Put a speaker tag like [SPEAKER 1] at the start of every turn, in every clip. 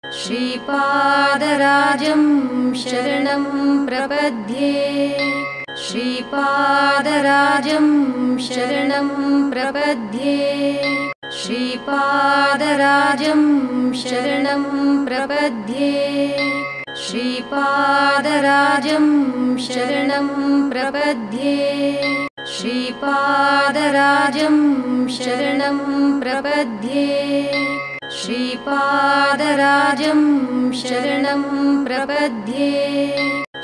[SPEAKER 1] श्रीपादराजं शरणं प्रपद्ये श्रीपादराजं शरणं प्रपद्ये श्रीपादराजं शरणं प्रपद्ये श्रीपादराजं शरणं प्रपद्ये श्रीपादराजं शरणं प्रपद्ये श्रीपादराजं शरणं प्रपद्ये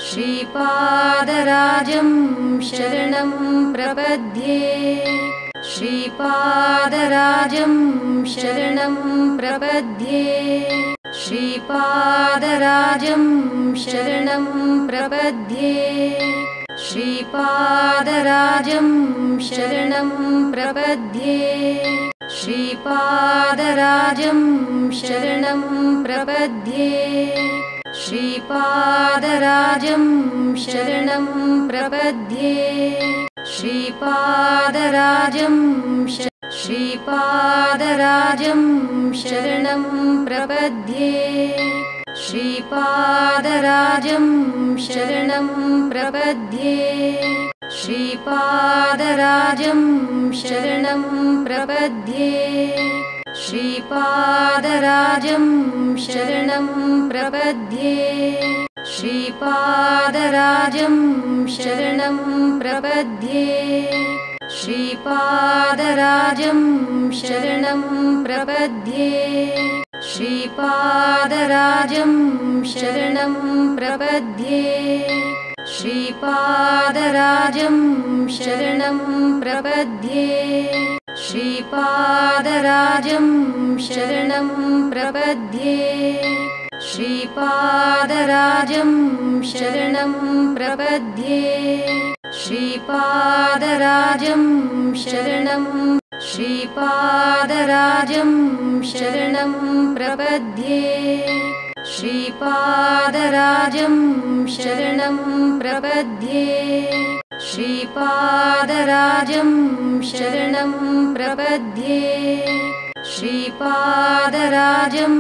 [SPEAKER 1] श्रीपादराजं शरणं प्रपद्ये श्रीपादराजं शरणं प्रपद्ये श्रीपादराजं शरणं प्रपद्ये श्रीपादराजं शरणं प्रपद्ये श्रीपादराजं शरणं प्रपद्ये श्रीपादराजं शरणं प्रपद्ये श्रीपादराजं श्रीपादराजं शरणं प्रपद्ये श्रीपादराजं शरणं प्रपद्ये श्रीपादराजं शरणं प्रपद्ये श्रीपादराजं शरणं प्रपद्ये श्रीपादराजं शरणं प्रपद्ये श्रीपादराजं शरणं प्रपद्ये श्रीपादराजं शरणं प्रपद्ये श्रीपादराजं शरणं प्रपद्ये श्रीपादराजं शरणं प्रपद्ये श्रीपादराजं शरणं प्रपद्ये श्रीपादराजं शरणं श्रीपादराजं शरणं प्रपद्ये श्रीपादराजं शरणं प्रपद्ये श्रीपादराजं शरणं प्रपद्ये श्रीपादराजं